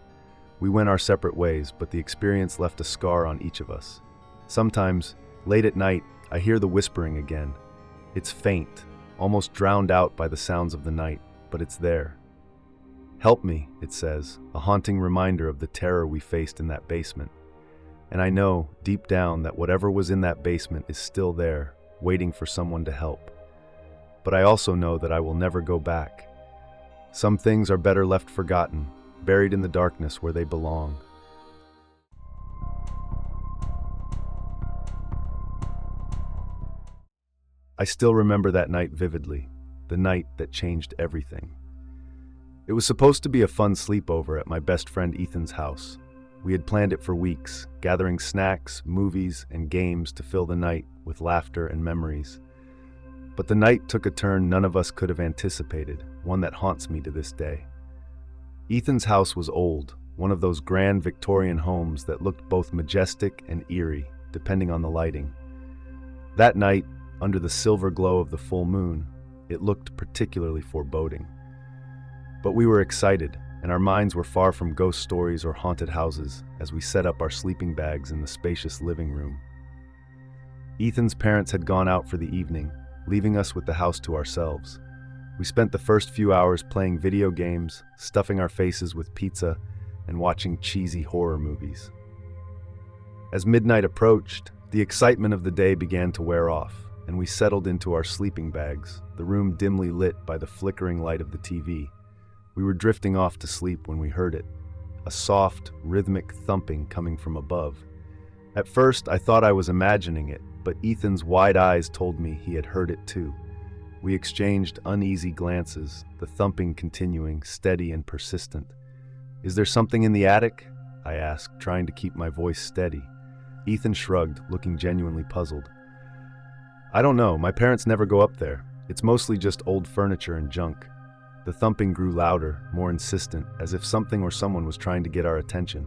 We went our separate ways, but the experience left a scar on each of us. Sometimes, late at night, I hear the whispering again. It's faint, almost drowned out by the sounds of the night, but it's there. "Help me," it says, a haunting reminder of the terror we faced in that basement. And I know, deep down, that whatever was in that basement is still there, waiting for someone to help. But I also know that I will never go back. Some things are better left forgotten, buried in the darkness where they belong. I still remember that night vividly, the night that changed everything. It was supposed to be a fun sleepover at my best friend Ethan's house. We had planned it for weeks, gathering snacks, movies, and games to fill the night with laughter and memories. But the night took a turn none of us could have anticipated, one that haunts me to this day. Ethan's house was old, one of those grand Victorian homes that looked both majestic and eerie, depending on the lighting. That night, under the silver glow of the full moon, it looked particularly foreboding. But we were excited, and our minds were far from ghost stories or haunted houses as we set up our sleeping bags in the spacious living room. Ethan's parents had gone out for the evening, leaving us with the house to ourselves. We spent the first few hours playing video games, stuffing our faces with pizza, and watching cheesy horror movies. As midnight approached, the excitement of the day began to wear off, and we settled into our sleeping bags, the room dimly lit by the flickering light of the TV. We were drifting off to sleep when we heard it, a soft, rhythmic thumping coming from above. At first, I thought I was imagining it, but Ethan's wide eyes told me he had heard it too. We exchanged uneasy glances, the thumping continuing, steady and persistent. "Is there something in the attic?" I asked, trying to keep my voice steady. Ethan shrugged, looking genuinely puzzled. "I don't know, my parents never go up there. It's mostly just old furniture and junk." The thumping grew louder, more insistent, as if something or someone was trying to get our attention.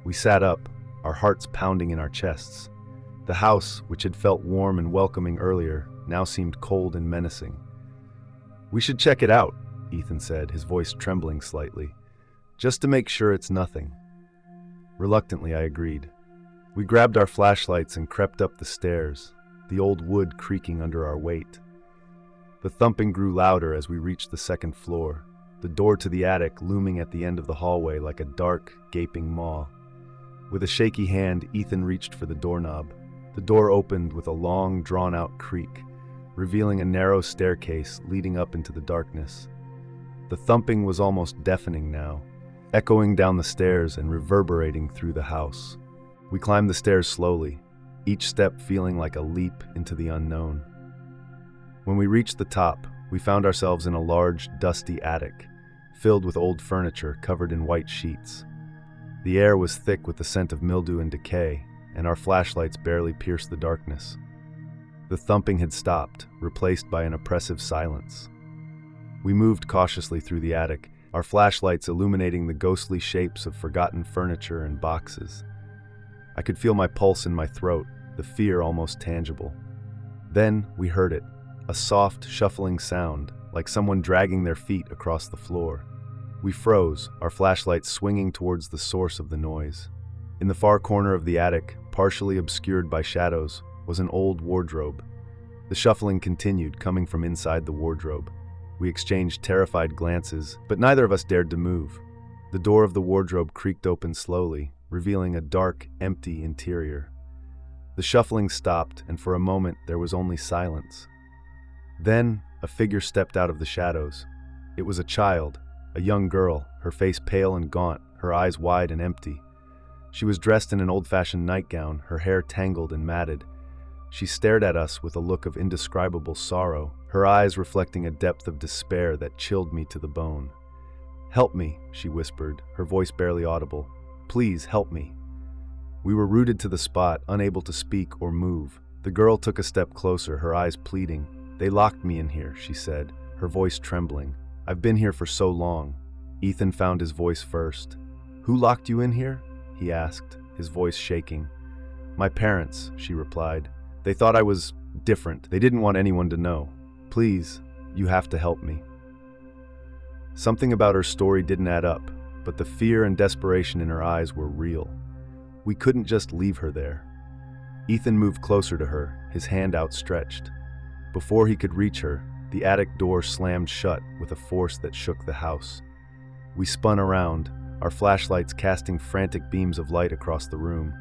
We sat up, our hearts pounding in our chests. The house, which had felt warm and welcoming earlier, now seemed cold and menacing. "We should check it out," Ethan said, his voice trembling slightly, "just to make sure it's nothing." Reluctantly, I agreed. We grabbed our flashlights and crept up the stairs, the old wood creaking under our weight. The thumping grew louder as we reached the second floor, the door to the attic looming at the end of the hallway like a dark, gaping maw. With a shaky hand, Ethan reached for the doorknob. The door opened with a long, drawn-out creak, revealing a narrow staircase leading up into the darkness. The thumping was almost deafening now, echoing down the stairs and reverberating through the house. We climbed the stairs slowly, each step feeling like a leap into the unknown. When we reached the top, we found ourselves in a large, dusty attic, filled with old furniture covered in white sheets. The air was thick with the scent of mildew and decay, and our flashlights barely pierced the darkness. The thumping had stopped, replaced by an oppressive silence. We moved cautiously through the attic, our flashlights illuminating the ghostly shapes of forgotten furniture and boxes. I could feel my pulse in my throat, the fear almost tangible. Then we heard it, a soft, shuffling sound, like someone dragging their feet across the floor. We froze, our flashlights swinging towards the source of the noise. In the far corner of the attic, partially obscured by shadows, was an old wardrobe. The shuffling continued, coming from inside the wardrobe. We exchanged terrified glances, but neither of us dared to move. The door of the wardrobe creaked open slowly, revealing a dark, empty interior. The shuffling stopped, and for a moment there was only silence. Then, a figure stepped out of the shadows. It was a child, a young girl, her face pale and gaunt, her eyes wide and empty. She was dressed in an old-fashioned nightgown, her hair tangled and matted. She stared at us with a look of indescribable sorrow, her eyes reflecting a depth of despair that chilled me to the bone. "Help me," she whispered, her voice barely audible. "Please, help me." We were rooted to the spot, unable to speak or move. The girl took a step closer, her eyes pleading. "They locked me in here," she said, her voice trembling. "I've been here for so long." Ethan found his voice first. "Who locked you in here?" he asked, his voice shaking. "My parents," she replied. "They thought I was different. They didn't want anyone to know. Please, you have to help me." Something about her story didn't add up, but the fear and desperation in her eyes were real. We couldn't just leave her there. Ethan moved closer to her, his hand outstretched. Before he could reach her, the attic door slammed shut with a force that shook the house. We spun around, our flashlights casting frantic beams of light across the room.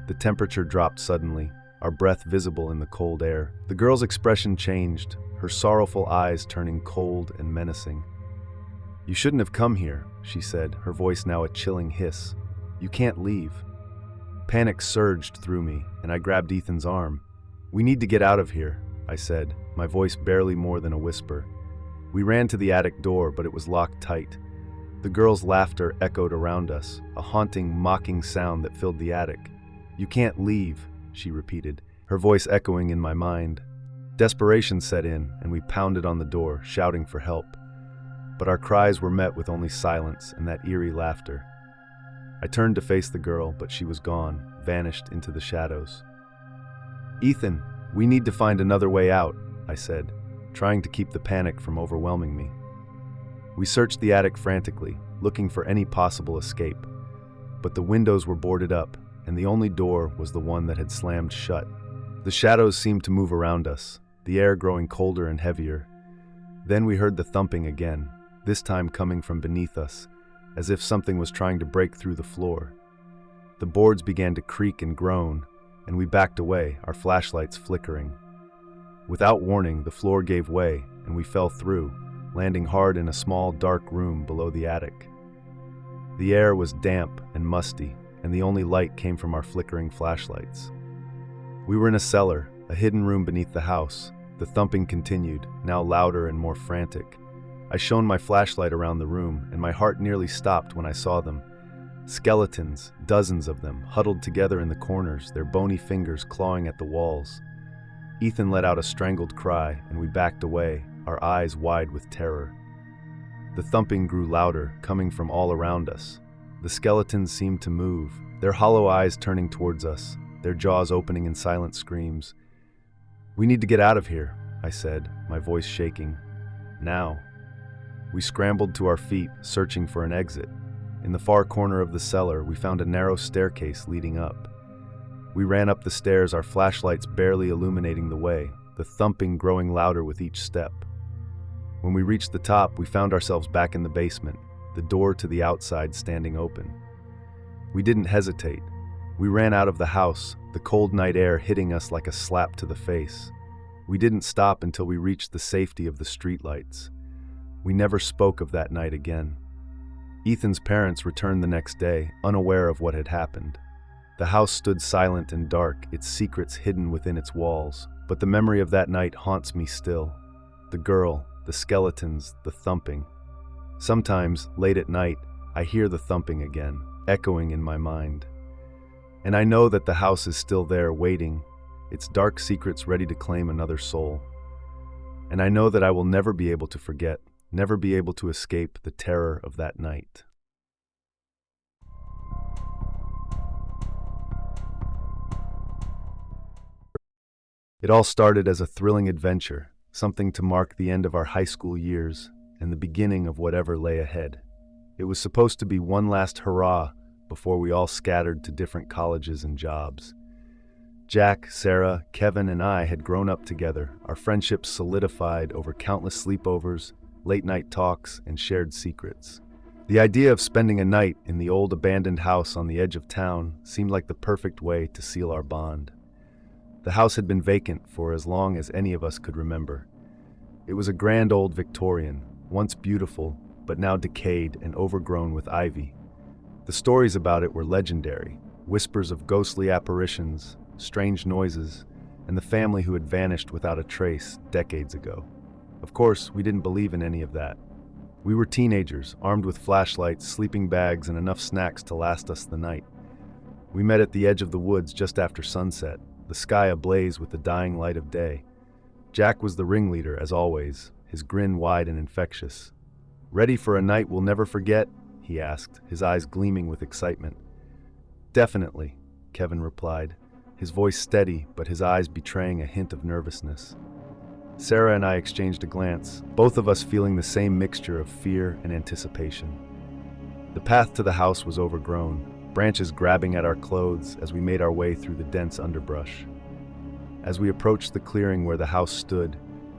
The temperature dropped suddenly, our breath visible in the cold air. The girl's expression changed, her sorrowful eyes turning cold and menacing. "You shouldn't have come here," she said, her voice now a chilling hiss. "You can't leave." Panic surged through me, and I grabbed Ethan's arm. "We need to get out of here," I said, my voice barely more than a whisper. We ran to the attic door, but it was locked tight. The girl's laughter echoed around us, a haunting, mocking sound that filled the attic. "You can't leave," she repeated, her voice echoing in my mind. Desperation set in, and we pounded on the door, shouting for help. but our cries were met with only silence and that eerie laughter. I turned to face the girl, but she was gone, vanished into the shadows. "Ethan, we need to find another way out," I said, trying to keep the panic from overwhelming me. We searched the attic frantically, looking for any possible escape, but the windows were boarded up, and the only door was the one that had slammed shut. The shadows seemed to move around us, the air growing colder and heavier. Then we heard the thumping again, this time coming from beneath us, as if something was trying to break through the floor. The boards began to creak and groan, and we backed away, our flashlights flickering. Without warning, the floor gave way, and we fell through, landing hard in a small, dark room below the attic. The air was damp and musty, and the only light came from our flickering flashlights. We were in a cellar, a hidden room beneath the house. The thumping continued, now louder and more frantic. I shone my flashlight around the room, and my heart nearly stopped when I saw them. Skeletons, dozens of them, huddled together in the corners, their bony fingers clawing at the walls. Ethan let out a strangled cry, and we backed away, our eyes wide with terror. The thumping grew louder, coming from all around us. The skeletons seemed to move, their hollow eyes turning towards us, their jaws opening in silent screams. "We need to get out of here," I said, my voice shaking. "Now." We scrambled to our feet, searching for an exit. In the far corner of the cellar, we found a narrow staircase leading up. We ran up the stairs, our flashlights barely illuminating the way, the thumping growing louder with each step. When we reached the top, we found ourselves back in the basement, the door to the outside standing open. We didn't hesitate. We ran out of the house, the cold night air hitting us like a slap to the face. We didn't stop until we reached the safety of the streetlights. We never spoke of that night again. Ethan's parents returned the next day, unaware of what had happened. The house stood silent and dark, its secrets hidden within its walls, but the memory of that night haunts me still. The girl, the skeletons, the thumping. Sometimes, late at night, I hear the thumping again, echoing in my mind. And I know that the house is still there, waiting, its dark secrets ready to claim another soul. And I know that I will never be able to forget, never be able to escape the terror of that night. It all started as a thrilling adventure, something to mark the end of our high school years and the beginning of whatever lay ahead. It was supposed to be one last hurrah before we all scattered to different colleges and jobs. Jack, Sarah, Kevin, and I had grown up together, our friendships solidified over countless sleepovers, late-night talks, and shared secrets. The idea of spending a night in the old abandoned house on the edge of town seemed like the perfect way to seal our bond. The house had been vacant for as long as any of us could remember. It was a grand old Victorian, once beautiful, but now decayed and overgrown with ivy. The stories about it were legendary, whispers of ghostly apparitions, strange noises, and the family who had vanished without a trace decades ago. Of course, we didn't believe in any of that. We were teenagers, armed with flashlights, sleeping bags, and enough snacks to last us the night. We met at the edge of the woods just after sunset, the sky ablaze with the dying light of day. Jack was the ringleader, as always, his grin wide and infectious. "Ready for a night we'll never forget?" he asked, his eyes gleaming with excitement. "Definitely," Kevin replied, his voice steady but his eyes betraying a hint of nervousness. Sarah and I exchanged a glance, both of us feeling the same mixture of fear and anticipation. The path to the house was overgrown, branches grabbing at our clothes as we made our way through the dense underbrush. As we approached the clearing where the house stood,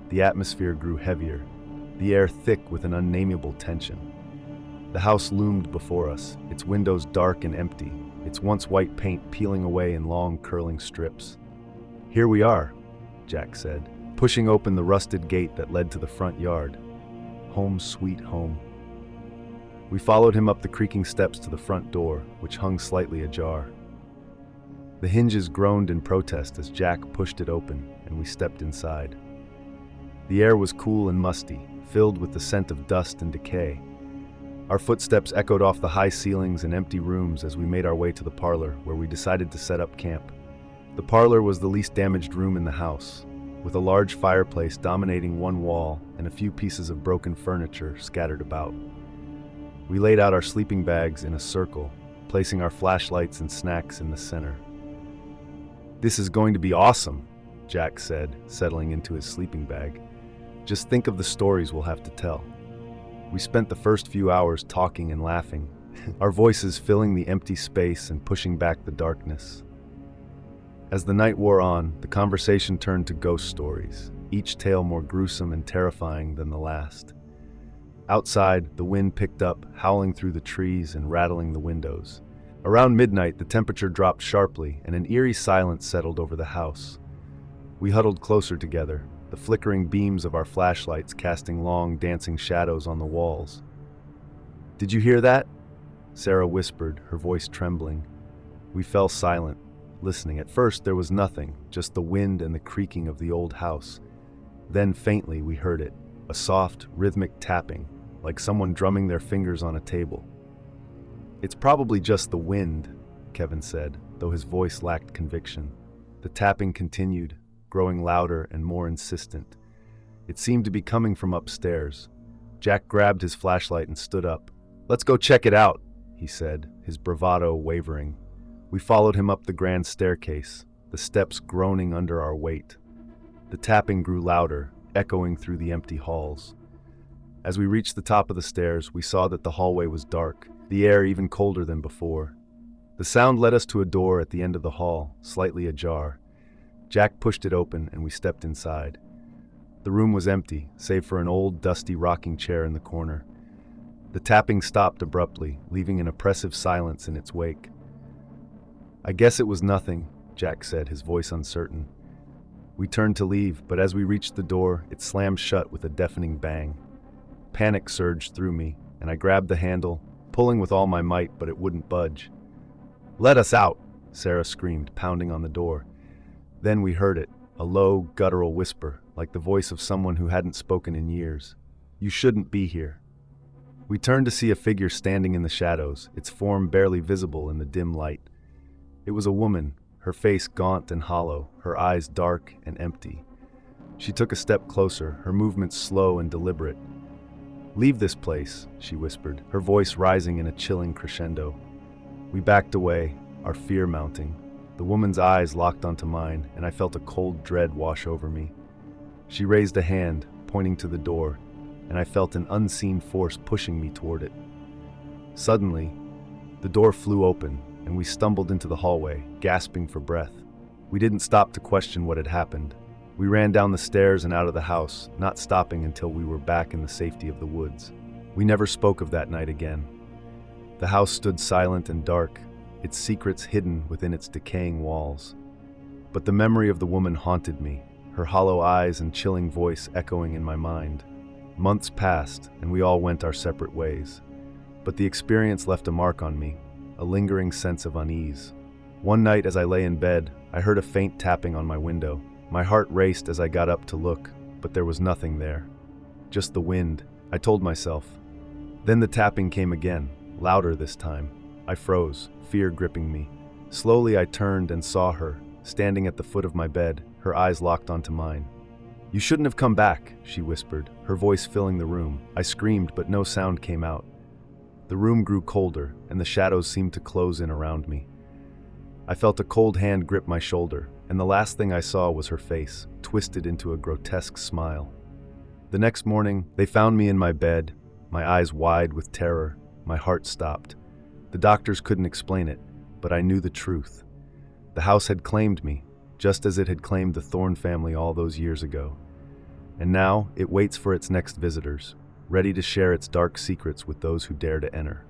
the atmosphere grew heavier, the air thick with an unnameable tension. The house loomed before us, its windows dark and empty, its once white paint peeling away in long, curling strips. "Here we are," Jack said, pushing open the rusted gate that led to the front yard. Home sweet home. We followed him up the creaking steps to the front door, which hung slightly ajar. The hinges groaned in protest as Jack pushed it open, and we stepped inside. The air was cool and musty, filled with the scent of dust and decay. Our footsteps echoed off the high ceilings and empty rooms as we made our way to the parlor, where we decided to set up camp. The parlor was the least damaged room in the house. with a large fireplace dominating one wall and a few pieces of broken furniture scattered about. We laid out our sleeping bags in a circle, placing our flashlights and snacks in the center. "This is going to be awesome," Jack said, settling into his sleeping bag. "Just think of the stories we'll have to tell." We spent the first few hours talking and laughing, our voices filling the empty space and pushing back the darkness. As the night wore on, the conversation turned to ghost stories, each tale more gruesome and terrifying than the last. Outside, the wind picked up, howling through the trees and rattling the windows. Around midnight, the temperature dropped sharply and an eerie silence settled over the house. We huddled closer together, the flickering beams of our flashlights casting long, dancing shadows on the walls. "Did you hear that?" Sarah whispered, her voice trembling. We fell silent, listening. At first, there was nothing, just the wind and the creaking of the old house. Then, faintly, we heard it, a soft, rhythmic tapping, like someone drumming their fingers on a table. "It's probably just the wind," Kevin said, though his voice lacked conviction. The tapping continued, growing louder and more insistent. It seemed to be coming from upstairs. Jack grabbed his flashlight and stood up. "Let's go check it out," he said, his bravado wavering. We followed him up the grand staircase, the steps groaning under our weight. The tapping grew louder, echoing through the empty halls. As we reached the top of the stairs, we saw that the hallway was dark, the air even colder than before. The sound led us to a door at the end of the hall, slightly ajar. Jack pushed it open and we stepped inside. The room was empty, save for an old, dusty rocking chair in the corner. The tapping stopped abruptly, leaving an oppressive silence in its wake. "I guess it was nothing," Jack said, his voice uncertain. We turned to leave, but as we reached the door, it slammed shut with a deafening bang. Panic surged through me, and I grabbed the handle, pulling with all my might, but it wouldn't budge. "Let us out!" Sarah screamed, pounding on the door. Then we heard it, a low, guttural whisper, like the voice of someone who hadn't spoken in years. "You shouldn't be here." We turned to see a figure standing in the shadows, its form barely visible in the dim light. It was a woman, her face gaunt and hollow, her eyes dark and empty. She took a step closer, her movements slow and deliberate. "Leave this place," she whispered, her voice rising in a chilling crescendo. We backed away, our fear mounting. The woman's eyes locked onto mine, and I felt a cold dread wash over me. She raised a hand, pointing to the door, and I felt an unseen force pushing me toward it. Suddenly, the door flew open, and we stumbled into the hallway, gasping for breath. We didn't stop to question what had happened. We ran down the stairs and out of the house, not stopping until we were back in the safety of the woods. We never spoke of that night again. The house stood silent and dark, its secrets hidden within its decaying walls. But the memory of the woman haunted me, her hollow eyes and chilling voice echoing in my mind. Months passed, and we all went our separate ways. But the experience left a mark on me, a lingering sense of unease. One night as I lay in bed, I heard a faint tapping on my window. My heart raced as I got up to look, but there was nothing there. Just the wind, I told myself. Then the tapping came again, louder this time. I froze, fear gripping me. Slowly I turned and saw her, standing at the foot of my bed, her eyes locked onto mine. "You shouldn't have come back," she whispered, her voice filling the room. I screamed, but no sound came out. The room grew colder, and the shadows seemed to close in around me. I felt a cold hand grip my shoulder, and the last thing I saw was her face, twisted into a grotesque smile. The next morning, they found me in my bed, my eyes wide with terror, my heart stopped. The doctors couldn't explain it, but I knew the truth. The house had claimed me, just as it had claimed the Thorne family all those years ago. And now it waits for its next visitors, ready to share its dark secrets with those who dare to enter.